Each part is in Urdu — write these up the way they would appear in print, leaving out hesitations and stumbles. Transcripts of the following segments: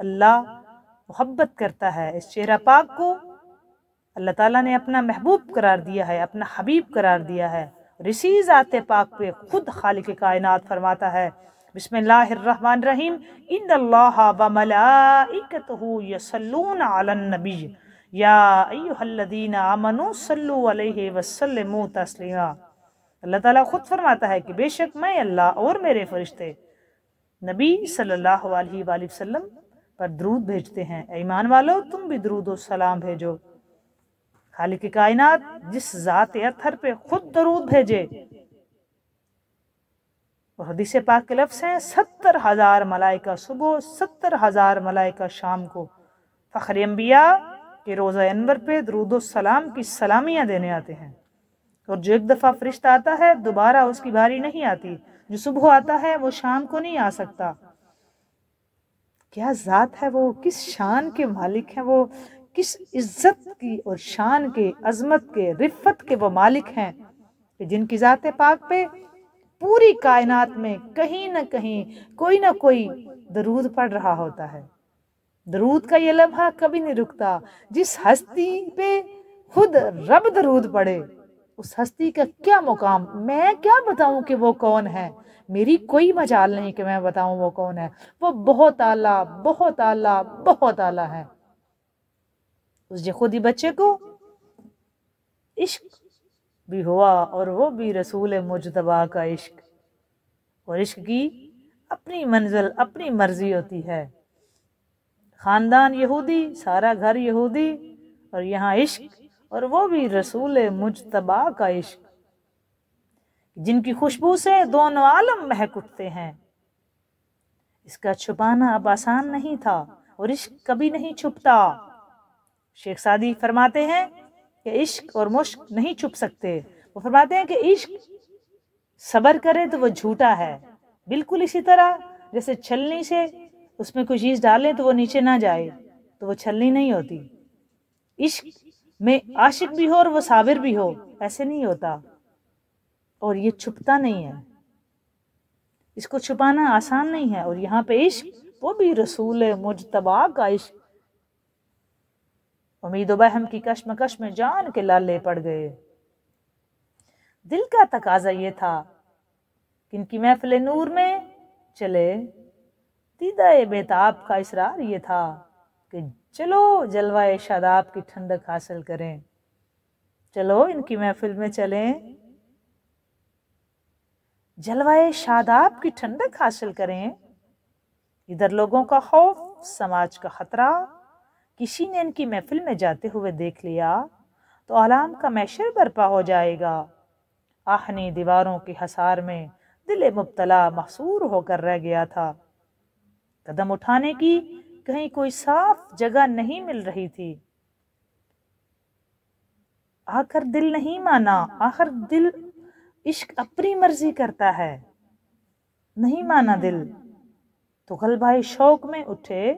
اللہ محبت کرتا ہے، اس چہرہ پاک کو اللہ تعالیٰ نے اپنا محبوب قرار دیا ہے، اپنا حبیب قرار دیا ہے، اور اسی ذات پاک پہ خود خالق کائنات فرماتا ہے بسم اللہ الرحمن الرحیم ان اللہ وملائکتہ یصلون علی النبی یا ایہا الذین آمنوا صلوا علیہ وسلموا تسلیما۔ اللہ تعالیٰ خود فرماتا ہے کہ بے شک میں اللہ اور میرے فرشتے نبی صلی اللہ علیہ وآلہ وسلم پر درود بھیجتے ہیں، اے ایمان والو تم بھی درود و سلام بھیجو۔ خالق کائنات جس ذات اطہر پہ خود درود بھیجے، اور حدیث پاک کے لفظ ہیں 70,000 ملائکہ صبح 70,000 ملائکہ شام کو فخر انبیاء کے روزہ انور پہ درود و سلام کی سلامیاں دینے آتے ہیں، اور جو ایک دفعہ فرشتہ آتا ہے دوبارہ اس کی باری نہیں آتی، جو صبح آتا ہے وہ شام کو نہیں آ سکتا۔ کیا ذات ہے وہ، کس شان کے مالک ہیں وہ، کس عزت کی اور شان کے، عظمت کے، رفت کے وہ مالک ہیں کہ جن کی ذات پاک پہ پوری کائنات میں کہیں نہ کہیں کوئی نہ کوئی درود پڑھ رہا ہوتا ہے۔ درود کا یہ لمحہ کبھی نہیں رکتا، جس ہستی پہ خود رب درود پڑھے اس ہستی کا کیا مقام، میں کیا بتاؤں کہ وہ کون ہے، میری کوئی مجال نہیں کہ میں بتاؤں وہ کون ہے، وہ بہت اعلیٰ بہت اعلیٰ بہت اعلیٰ ہے۔ اس خود ہی بچے کو عشق بھی ہوا، اور وہ بھی رسول مجتبیٰ کا عشق، اور عشق کی اپنی منزل اپنی مرضی ہوتی ہے۔ خاندان یہودی، سارا گھر یہودی، اور یہاں عشق، اور وہ بھی رسول مجتبیٰ کا عشق، جن کی خوشبو سے دونوں عالم مہک اٹھتے ہیں۔ اس کا چھپانا اب آسان نہیں تھا، اور عشق کبھی نہیں چھپتا۔ شیخ سعدی فرماتے ہیں کہ عشق اور مشق نہیں چھپ سکتے۔ وہ فرماتے ہیں کہ عشق صبر کرے تو وہ جھوٹا ہے، بالکل اسی طرح جیسے چھلنی سے اس میں کوئی چیز ڈالیں تو وہ نیچے نہ جائے تو وہ چھلنی نہیں ہوتی۔ عشق میں عاشق بھی ہو اور وہ صابر بھی ہو، ایسے نہیں ہوتا، اور یہ چھپتا نہیں ہے، اس کو چھپانا آسان نہیں ہے۔ اور یہاں پہ عشق وہ بھی رسول مجتبیٰ کا عشق۔ امید و بہم کی کشمکش میں جان کے لالے پڑ گئے۔ دل کا تقاضا یہ تھا کہ ان کی محفل نور میں چلے، دیدہ بیتاب کا اصرار یہ تھا کہ چلو جلوہ شاداب کی ٹھنڈک حاصل کریں، چلو ان کی محفل میں چلیں، جلوہ شاداب کی ٹھنڈک حاصل کریں۔ ادھر لوگوں کا خوف، سماج کا خطرہ، کسی نے ان کی محفل میں جاتے ہوئے دیکھ لیا تو عالم کا محشر برپا ہو جائے گا۔ آہنی دیواروں کے حصار میں دل مبتلا محصور ہو کر رہ گیا تھا، قدم اٹھانے کی کہیں کوئی صاف جگہ نہیں مل رہی تھی۔ آخر دل نہیں مانا، آخر دل عشق اپنی مرضی کرتا ہے، نہیں مانا دل تو غلبہ شوق میں اٹھے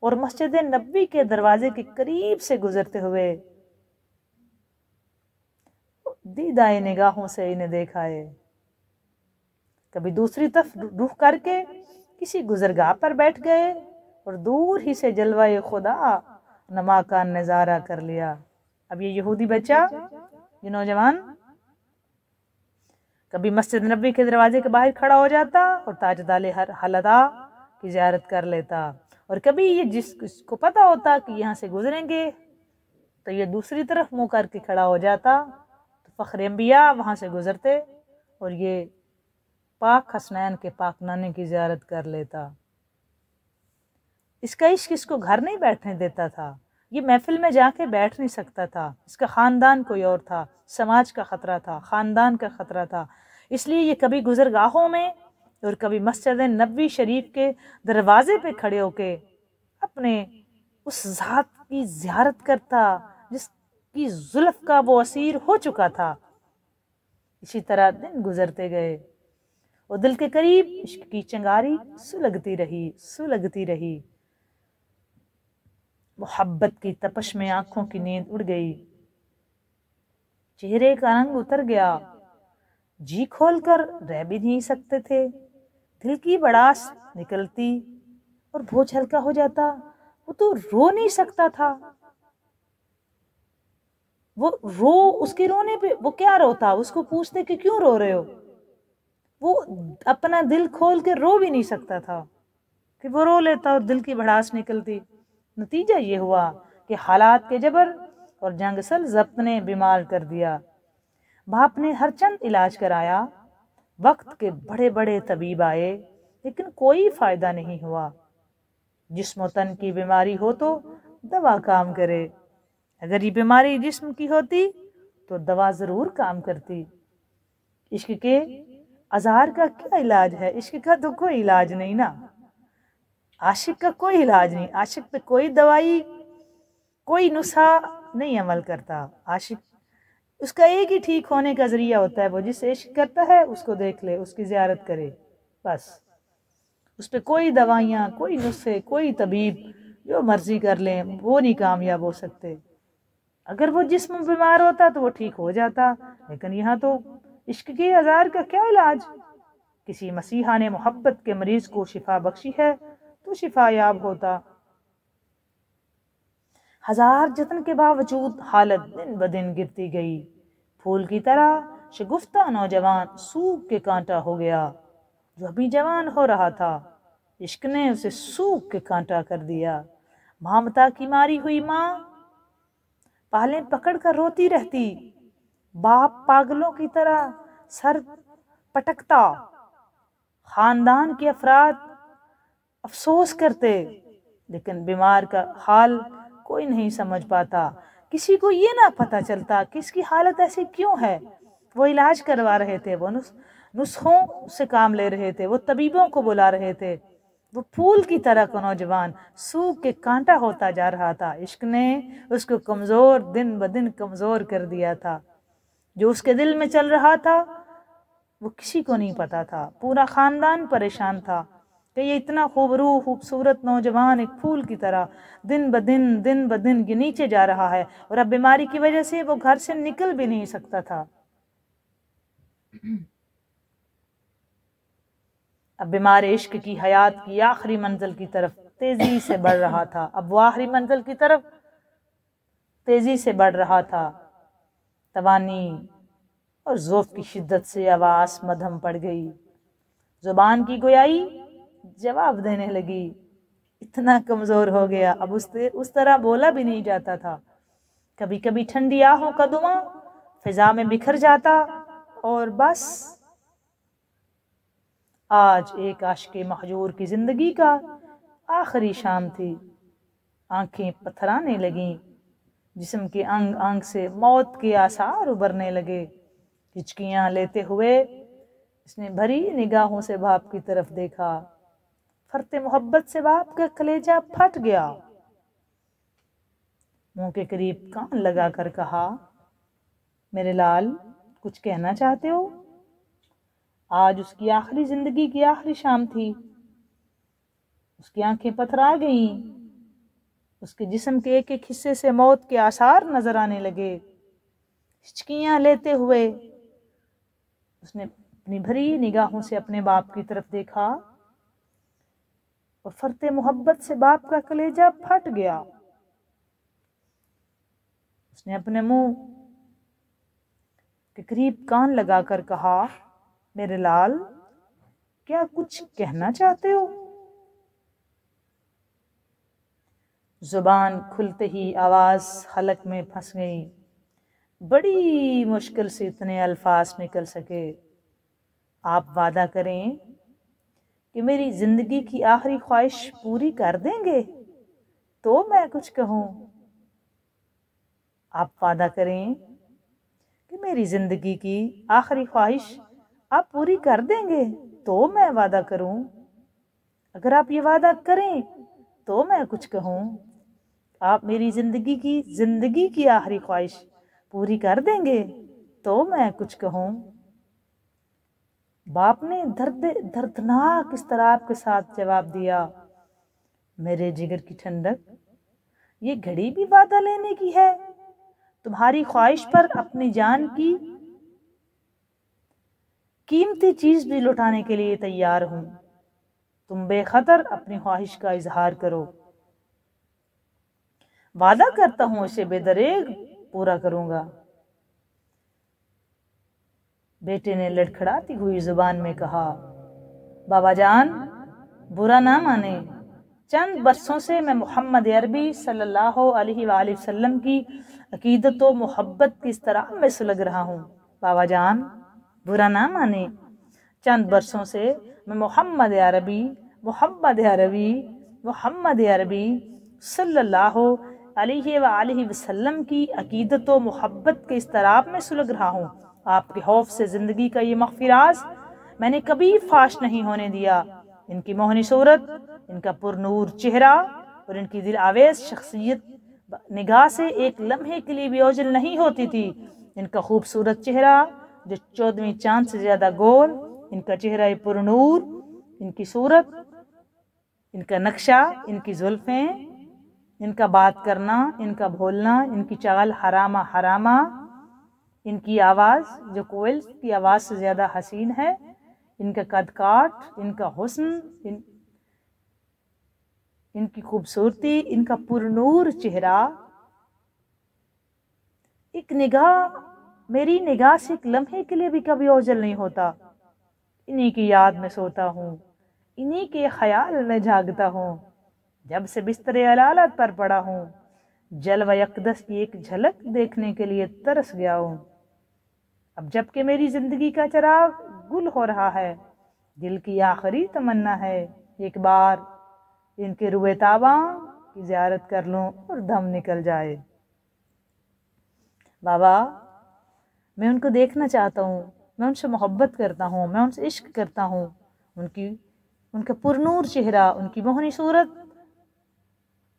اور مسجد نبوی کے دروازے کے قریب سے گزرتے ہوئے دیدہ نگاہوں سے انہیں دیکھائے، کبھی دوسری طرف رخ کر کے کسی گزرگاہ پر بیٹھ گئے اور دور ہی سے جلوہ خدا نما کا نظارہ کر لیا۔ اب یہ یہودی بچہ، یہ نوجوان کبھی مسجد نبوی کے دروازے کے باہر کھڑا ہو جاتا اور تاجدار حلدا کی زیارت کر لیتا، اور کبھی یہ جس کو پتا ہوتا کہ یہاں سے گزریں گے تو یہ دوسری طرف منہ کر کے کھڑا ہو جاتا، تو فخر انبیاء وہاں سے گزرتے اور یہ پاک حسنین کے پاک نانے کی زیارت کر لیتا۔ اس کا عشق اس کو گھر نہیں بیٹھنے دیتا تھا، یہ محفل میں جا کے بیٹھ نہیں سکتا تھا، اس کا خاندان کوئی اور تھا، سماج کا خطرہ تھا، خاندان کا خطرہ تھا، اس لیے یہ کبھی گزرگاہوں میں اور کبھی مسجد نبوی شریف کے دروازے پہ کھڑے ہو کے اپنے اس ذات کی زیارت کرتا جس کی زلف کا وہ اسیر ہو چکا تھا۔ اسی طرح دن گزرتے گئے اور دل کے قریب عشق کی چنگاری سلگتی رہی، محبت کی تپش میں آنکھوں کی نیند اڑ گئی، چہرے کا رنگ اتر گیا، جی کھول کر رہ بھی نہیں سکتے تھے، دل کی بڑاس نکلتی اور بوجھ ہلکا ہو جاتا. وہ تو رو نہیں سکتا تھا. وہ اس کے رونے پہ وہ کیا روتا؟ اس کو پوچھتے کہ کیوں رو رہے ہو؟ وہ اپنا دل کھول کے رو بھی نہیں سکتا تھا کہ وہ رو لیتا اور دل کی بھڑاس نکلتی. نتیجہ یہ ہوا کہ حالات کے جبر اور جنگ سل ضبط نے بیمار کر دیا. باپ نے ہر چند علاج کرایا، وقت کے بڑے بڑے طبیب آئے، لیکن کوئی فائدہ نہیں ہوا. جسم و تن کی بیماری ہو تو دوا کام کرے، اگر یہ بیماری جسم کی ہوتی تو دوا ضرور کام کرتی. عشق کے آزار کا کیا علاج ہے؟ عشق کا تو کوئی علاج نہیں نا. عاشق کا کوئی علاج نہیں. عاشق پہ کوئی دوائی، کوئی نسخہ نہیں عمل کرتا. عاشق اس کا ایک ہی ٹھیک ہونے کا ذریعہ ہوتا ہے، وہ جس سے عشق کرتا ہے اس کو دیکھ لے، اس کی زیارت کرے، بس. اس پہ کوئی دوائیاں، کوئی نسخے، کوئی طبیب جو مرضی کر لیں وہ نہیں کامیاب ہو سکتے. اگر وہ جسم بیمار ہوتا تو وہ ٹھیک ہو جاتا، لیکن یہاں تو عشق کے آزار کا کیا علاج؟ کسی مسیحا نے محبت کے مریض کو شفا بخشی ہے تو شفا یاب ہوتا. ہزار جتن کے باوجود حالت دن بدن گرتی گئی. پھول کی طرح شگفتہ نوجوان سوکھ کے کانٹا ہو گیا. جو ابھی جوان ہو رہا تھا، عشق نے اسے سوکھ کے کانٹا کر دیا. مامتا کی ماری ہوئی ماں پالیں پکڑ کر روتی رہتی. باپ پاگلوں کی طرح سر پٹکتا. خاندان کے افراد افسوس کرتے، لیکن بیمار کا حال کوئی نہیں سمجھ پاتا. کسی کو یہ نہ پتہ چلتا کہ اس کی حالت ایسی کیوں ہے. وہ علاج کروا رہے تھے، وہ نسخوں سے کام لے رہے تھے، وہ طبیبوں کو بلا رہے تھے. وہ پھول کی طرح کا نوجوان سوکھ کے کانٹا ہوتا جا رہا تھا. عشق نے اس کو کمزور، دن بدن کمزور کر دیا تھا. جو اس کے دل میں چل رہا تھا وہ کسی کو نہیں پتا تھا. پورا خاندان پریشان تھا کہ یہ اتنا خوبصورت نوجوان ایک پھول کی طرح دن بدن یہ نیچے جا رہا ہے، اور اب بیماری کی وجہ سے وہ گھر سے نکل بھی نہیں سکتا تھا. اب بیمار عشق کی حیات کی آخری منزل کی طرف تیزی سے بڑھ رہا تھا. اب وہ آخری منزل کی طرف تیزی سے بڑھ رہا تھا. توانی اور ذوق کی شدت سے آواز مدھم پڑ گئی. زبان کی گویائی جواب دینے لگی. اتنا کمزور ہو گیا اب اس طرح بولا بھی نہیں جاتا تھا. کبھی کبھی ٹھنڈی آہوں کا دھواں فضا میں بکھر جاتا. اور بس آج ایک عاشق مہجور کی زندگی کا آخری شام تھی. آنکھیں پتھرانے لگیں، جسم کے انگ انگ سے موت کے آثار ابھرنے لگے. ہچکیاں لیتے ہوئے اس نے بھری نگاہوں سے باپ کی طرف دیکھا. فرط محبت سے باپ کا کلیجہ پھٹ گیا. منہ کے قریب کان لگا کر کہا، میرے لال کچھ کہنا چاہتے ہو؟ آج اس کی آخری زندگی کی آخری شام تھی. اس کی آنکھیں پتھرا گئیں. اس کے جسم کے ایک ایک حصے سے موت کے آثار نظر آنے لگے. ہچکیاں لیتے ہوئے اس نے اپنی بھری نگاہوں سے اپنے باپ کی طرف دیکھا اور فرط محبت سے باپ کا کلیجہ پھٹ گیا. اس نے اپنے منہ کے قریب کان لگا کر کہا، میرے لال کیا کچھ کہنا چاہتے ہو؟ زبان کھلتے ہی آواز حلق میں پھنس گئی. بڑی مشکل سے اتنے الفاظ نکل سکے. آپ وعدہ کریں کہ میری زندگی کی آخری خواہش پوری کر دیں گے تو میں کچھ کہوں. آپ وعدہ کریں کہ میری زندگی کی آخری خواہش آپ پوری کر دیں گے تو میں وعدہ کروں. اگر آپ یہ وعدہ کریں تو میں کچھ کہوں. آپ میری زندگی کی آخری خواہش پوری کر دیں گے تو میں کچھ کہوں. باپ نے دردناک اضطراب کے ساتھ جواب دیا، میرے جگر کی ٹھنڈک، یہ گھڑی بھی وعدہ لینے کی ہے. تمہاری خواہش پر اپنی جان کی قیمتی چیز بھی لٹانے کے لیے تیار ہوں. تم بے خطر اپنی خواہش کا اظہار کرو، وعدہ کرتا ہوں اسے بے دریغ پورا کروں گا۔ بیٹے نے لڑکھڑاتی ہوئی زبان میں کہا، بابا جان برا نہ مانے، چند برسوں سے میں محمد عربی صلی اللہ علیہ وآلہ وسلم کی عقیدت و محبت کی اضطراب میں سلگ رہا ہوں۔ بابا جان برا نہ مانے، چند برسوں سے میں محمد عربی صلی اللہ علیہ وآلہ وسلم کی عقیدت و محبت کے اضطراب میں سلگ رہا ہوں۔ آپ کے خوف سے زندگی کا یہ مخفی راز میں نے کبھی فاش نہیں ہونے دیا۔ ان کی موہنی صورت، ان کا پرنور چہرہ اور ان کی دل آویز شخصیت نگاہ سے ایک لمحے کے لیے بھی اوجھل نہیں ہوتی تھی۔ ان کا خوبصورت چہرہ جو 14ویں چاند سے زیادہ گول، ان کا چہرہ پرنور، ان کی صورت، ان کا نقشہ، ان کی زلفیں، ان کا بات کرنا، ان کا بھولنا، ان کی چال حرامہ، ان کی آواز جو کوئل کی آواز سے زیادہ حسین ہے، ان کا قد کاٹ، ان کا حسن، ان کی خوبصورتی، ان کا پرنور چہرہ، ایک نگاہ، میری نگاہ سے ایک لمحے کے لیے بھی کبھی اوجھل نہیں ہوتا۔ انہی کی یاد میں سوتا ہوں، انہی کے خیال میں جاگتا ہوں، جب سے بستر علالت پر پڑا ہوں، جلوہ اقدس کی ایک جھلک دیکھنے کے لیے ترس گیا ہوں۔ اب جب کہ میری زندگی کا چراغ گل ہو رہا ہے، دل کی آخری تمنا ہے ایک بار ان کے روئے تاباں کی زیارت کر لوں اور دم نکل جائے۔ بابا میں ان کو دیکھنا چاہتا ہوں، میں ان سے محبت کرتا ہوں، میں ان سے عشق کرتا ہوں۔ ان کا پرنور چہرہ، ان کی موہنی صورت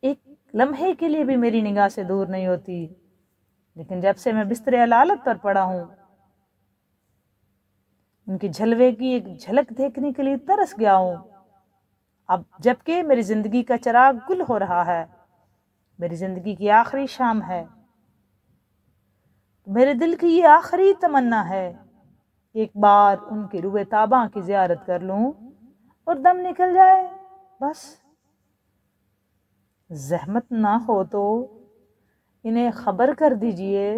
ایک لمحے کے لیے بھی میری نگاہ سے دور نہیں ہوتی، لیکن جب سے میں بستر علالت پر پڑا ہوں، ان کی جلوے کی ایک جھلک دیکھنے کے لیے ترس گیا ہوں۔ اب جبکہ میری زندگی کا چراغ گل ہو رہا ہے، میری زندگی کی آخری شام ہے، میرے دل کی یہ آخری تمنا ہے کہ ایک بار ان کے روئے تاباں کی زیارت کر لوں اور دم نکل جائے۔ بس زحمت نہ ہو تو انہیں خبر کر دیجئے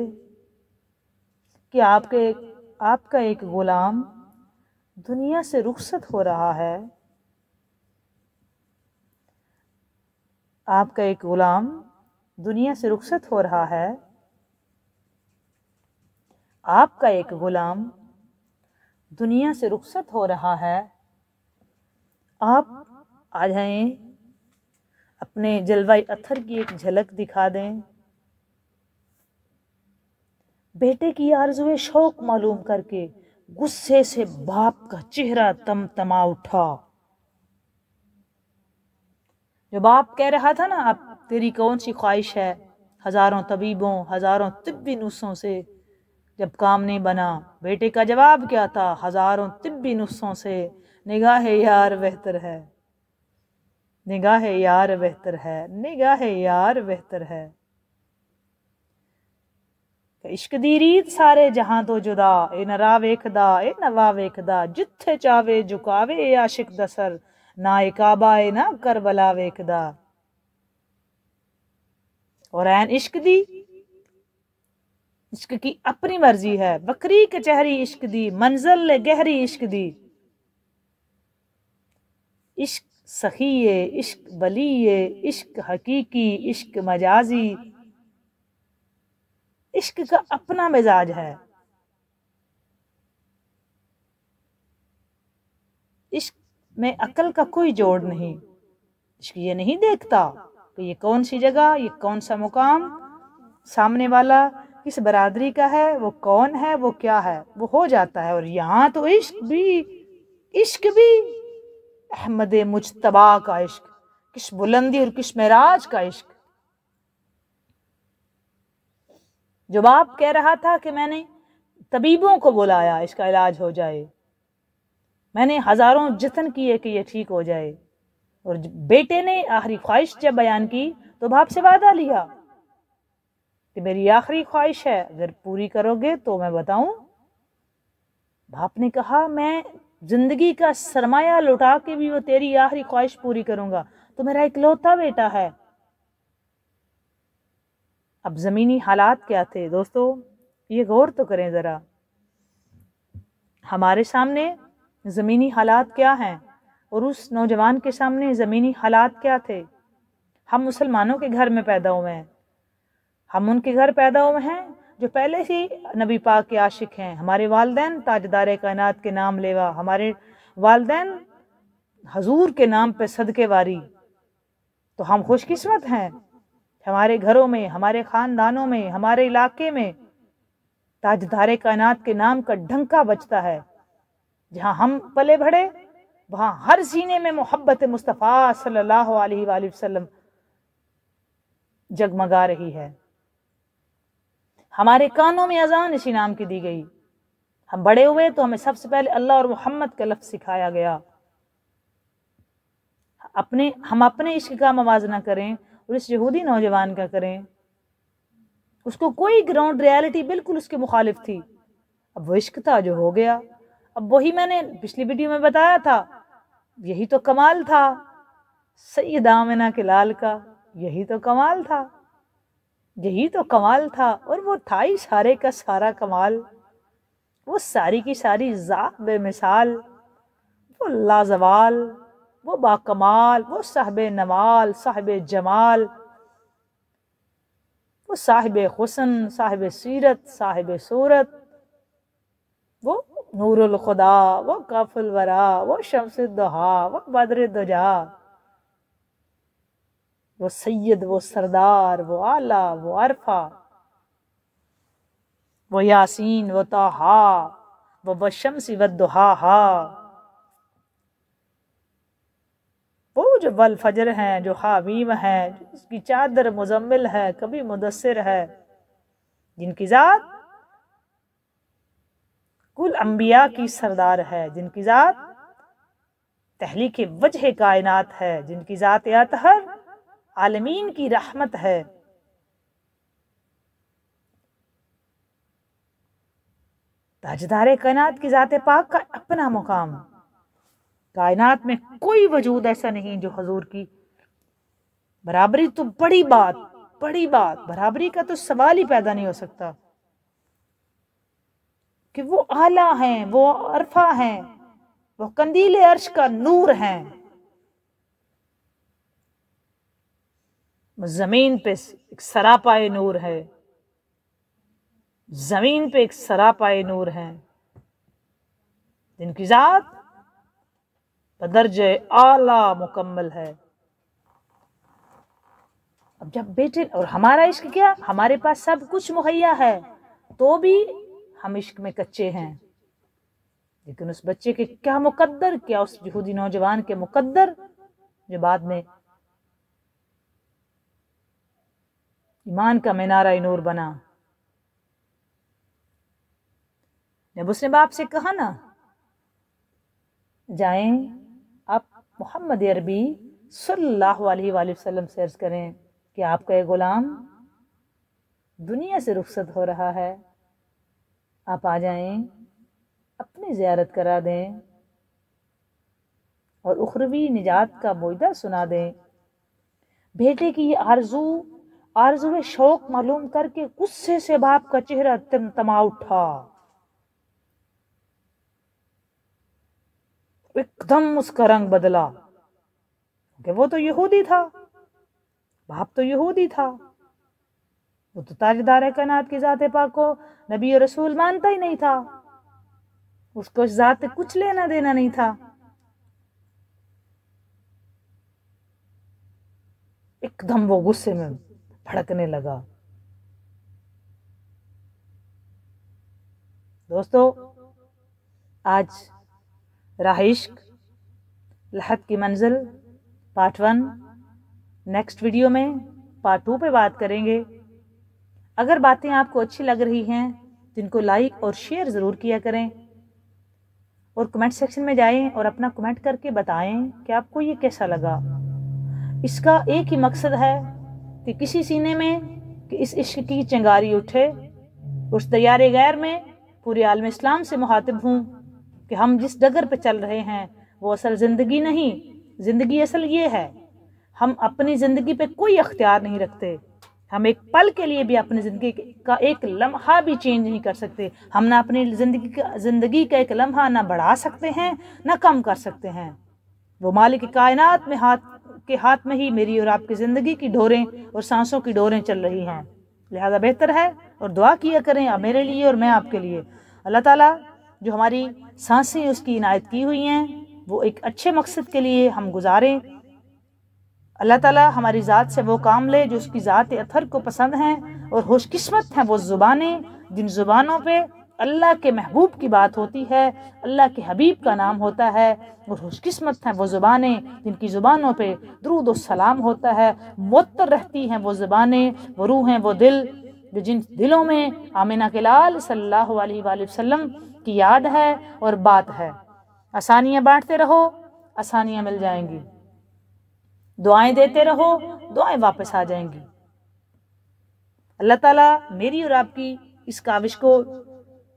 کہ آپ کا ایک غلام دنیا سے رخصت ہو رہا ہے۔ آپ کا ایک غلام دنیا سے رخصت ہو رہا ہے۔ آپ کا ایک غلام دنیا سے رخصت ہو رہا ہے۔ آپ آ جائیں، اپنے جلوہ اطہر کی ایک جھلک دکھا دیں۔ بیٹے کی آرزوئے شوق معلوم کر کے غصے سے باپ کا چہرہ تمتما اٹھا۔ جو باپ کہہ رہا تھا نا، اب تیری کون سی خواہش ہے، ہزاروں طبیبوں، ہزاروں طبی نسخوں سے جب کام نہیں بنا، بیٹے کا جواب کیا تھا؟ ہزاروں طبی نسخوں سے نگاہ یار بہتر ہے، نگاہ یار بہتر ہے، نگاہ یار بہتر ہے۔ عشق دی ریت سارے جہاں تو جدا، اے نرا ویکھدا اے نوا ویکھدا، جتھے چاوے جھکاوے اے عاشق دا سر، نہ اے کعبہ اے نہ کربلا ویکھدا۔ اور این عشق کی اپنی مرضی ہے، بکری کچہری عشق دی، منزل گہری عشق دی۔ عشق سخی ہے، عشق بلی ہے، عشق حقیقی، عشق مجازی، عشق کا اپنا مزاج ہے۔ عشق میں عقل کا کوئی جوڑ نہیں۔ عشق یہ نہیں دیکھتا کہ یہ کون سی جگہ، یہ کون سا مقام، سامنے والا کس برادری کا ہے، وہ کون ہے، وہ کیا ہے، وہ ہو جاتا ہے۔ اور یہاں تو عشق بھی احمد مجتبی کا عشق، کس بلندی اور کس معراج کا عشق۔ جو باپ کہہ رہا تھا کہ میں نے طبیبوں کو بلایا اس کا علاج ہو جائے، میں نے ہزاروں جتن کیے کہ یہ ٹھیک ہو جائے، اور بیٹے نے آخری خواہش جب بیان کی تو باپ سے وعدہ لیا کہ میری آخری خواہش ہے، اگر پوری کرو گے تو میں بتاؤں۔ باپ نے کہا میں زندگی کا سرمایہ لوٹا کے بھی وہ تیری آخری خواہش پوری کروں گا، تو میرا اکلوتا بیٹا ہے۔ اب زمینی حالات کیا تھے دوستو، یہ غور تو کریں ذرا، ہمارے سامنے زمینی حالات کیا ہیں اور اس نوجوان کے سامنے زمینی حالات کیا تھے۔ ہم مسلمانوں کے گھر میں پیدا ہوئے ہیں، ہم ان کے گھر پیدا ہوئے ہیں جو پہلے سے نبی پاک کے عاشق ہیں، ہمارے والدین تاجدار کائنات کے نام لیوا، ہمارے والدین حضور کے نام پہ صدقے واری، تو ہم خوش قسمت ہیں۔ ہمارے گھروں میں، ہمارے خاندانوں میں، ہمارے علاقے میں تاجدار کائنات کے نام کا ڈھنکا بجتا ہے۔ جہاں ہم پلے بڑھے وہاں ہر سینے میں محبت مصطفیٰ صلی اللہ علیہ وآلہ وسلم جگمگا رہی ہے۔ ہمارے کانوں میں اذان اسی نام کی دی گئی، ہم بڑے ہوئے تو ہمیں سب سے پہلے اللہ اور محمد کا لفظ سکھایا گیا۔ ہم اپنے عشق کا موازنہ کریں اور اس یہودی نوجوان کا کریں، اس کو کوئی گراؤنڈ ریالٹی بالکل اس کے مخالف تھی، اب وہ عشق تھا جو ہو گیا۔ اب وہی میں نے پچھلی ویڈیو میں بتایا تھا، یہی تو کمال تھا سید آمنہ کے لال کا، یہی تو کمال تھا، یہی تو کمال تھا، اور وہ تھا ہی سارے کا سارا کمال، وہ ساری کی ساری ذات بے مثال، وہ لازوال، وہ باکمال، وہ صاحب نوال، صاحب جمال، وہ صاحب حسن، صاحب سیرت، صاحب صورت، وہ نور الخدا، وہ کاف الورا، وہ شمس الضحیٰ، وہ بدر دجا، وہ سید، وہ سردار، وہ اعلیٰ، وہ عرفہ، وہ یاسین، وہ طٰہٰ، وہ والشمس والضحیٰ، وہ جو والفجر ہیں، جو حامیم ہیں، جس کی چادر مزمل ہے کبھی مدثر ہے، جن کی ذات کل انبیاء کی سردار ہے، جن کی ذات تحلیق وجہ کائنات ہے، جن کی ذات اطہر عالمین کی رحمت ہے۔ تاجدار کائنات کی ذات پاک کا اپنا مقام، کائنات میں کوئی وجود ایسا نہیں جو حضور کی برابری، تو بڑی بات برابری کا تو سوال ہی پیدا نہیں ہو سکتا، کہ وہ اعلیٰ ہیں، وہ عرفہ ہیں، وہ قندیل عرش کا نور ہیں، زمین پہ ایک سراپائے نور ہے، زمین پہ ایک سراپائے نور ہے، جن کی ذات بدرجہ اعلیٰ مکمل ہے۔ اب جب بیٹے اور ہمارا عشق کیا، ہمارے پاس سب کچھ مہیا ہے تو بھی ہم عشق میں کچے ہیں، لیکن اس بچے کے کیا مقدر، کیا اس یہودی نوجوان کے مقدر جو بعد میں ایمان کا مینارہ نور بنا۔ جب اس نے باپ سے کہا نا، جائیں آپ محمد عربی صلی اللہ علیہ وآلہ وسلم سے عرض کریں کہ آپ کا یہ غلام دنیا سے رخصت ہو رہا ہے، آپ آ جائیں، اپنی زیارت کرا دیں اور اخروی نجات کا معاہدہ سنا دیں۔ بیٹے کی یہ آرزو شوق معلوم کر کے غصے سے باپ کا چہرہ تمتما اٹھا، ایک دم اس کا رنگ بدلا، کہ وہ تو یہودی تھا، باپ تو یہودی تھا، وہ تو تاجدار کائنات کی ذات پاک کو نبی اور رسول مانتا ہی نہیں تھا، اس کو اس ذات سے کچھ لینا دینا نہیں تھا۔ ایک دم وہ غصے میں بھڑکنے لگا۔ دوستو، آج راہ عشق لحد کی منزل پارٹ 1، نیکسٹ ویڈیو میں پارٹ 2 پہ بات کریں گے۔ اگر باتیں آپ کو اچھی لگ رہی ہیں تو ان کو لائک اور شیئر ضرور کیا کریں، اور کمنٹ سیکشن میں جائیں اور اپنا کمنٹ کر کے بتائیں کہ آپ کو یہ کیسا لگا۔ اس کا ایک ہی مقصد ہے کہ کسی سینے میں کہ اس عشق کی چنگاری اٹھے، اس دیار غیر میں پورے عالم اسلام سے مخاطب ہوں کہ ہم جس ڈگر پہ چل رہے ہیں وہ اصل زندگی نہیں، زندگی اصل یہ ہے، ہم اپنی زندگی پہ کوئی اختیار نہیں رکھتے، ہم ایک پل کے لیے بھی اپنی زندگی کا ایک لمحہ بھی چینج نہیں کر سکتے، ہم نہ اپنی زندگی کا ایک لمحہ نہ بڑھا سکتے ہیں نہ کم کر سکتے ہیں۔ وہ مالک کائنات میں ہاتھ میں ہی میری اور آپ کی زندگی کی ڈوریں اور سانسوں کی ڈوریں چل رہی ہیں، لہذا بہتر ہے اور دعا کیا کریں میرے لیے اور میں آپ کے لیے، اللہ تعالیٰ جو ہماری سانسیں اس کی عنایت کی ہوئی ہیں وہ ایک اچھے مقصد کے لیے ہم گزاریں، اللہ تعالیٰ ہماری ذات سے وہ کام لے جو اس کی ذات اطہر کو پسند ہیں، اور خوش قسمت ہیں وہ زبانیں جن زبانوں پہ اللہ کے محبوب کی بات ہوتی ہے، اللہ کے حبیب کا نام ہوتا ہے، اور خوش قسمت ہیں وہ زبانیں جن کی زبانوں پہ درود و سلام ہوتا ہے، معطر رہتی ہیں وہ زبانیں، وہ روح ہیں، وہ دل جن دلوں میں آمنہ کے لال صلی اللہ علیہ وآلہ وسلم کی یاد ہے اور بات ہے۔ آسانیاں بانٹتے رہو، آسانیاں مل جائیں گی، دعائیں دیتے رہو، دعائیں واپس آ جائیں گی۔ اللہ تعالیٰ میری اور آپ کی اس کاوش کو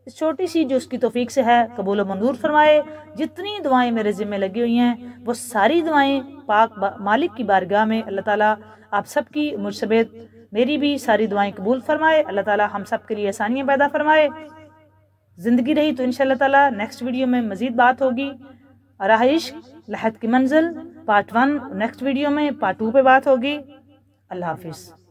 اس چھوٹی سی جو اس کی توفیق سے ہے قبول و منظور فرمائے۔ جتنی دعائیں میرے ذمہ لگی ہوئی ہیں وہ ساری دعائیں پاک مالک کی بارگاہ میں اللہ تعالیٰ آپ سب کی مجھ سمیت میری بھی ساری دعائیں قبول فرمائے، اللہ تعالیٰ ہم سب کے لیے آسانیاں پیدا فرمائے۔ زندگی رہی تو انشاءاللہ تعالیٰ نیکسٹ ویڈیو میں مزید بات ہوگی۔ راہ عشق لحد کی منزل پارٹ 1 نیکسٹ ویڈیو میں پارٹ 2 پہ بات ہوگی۔ اللہ حافظ۔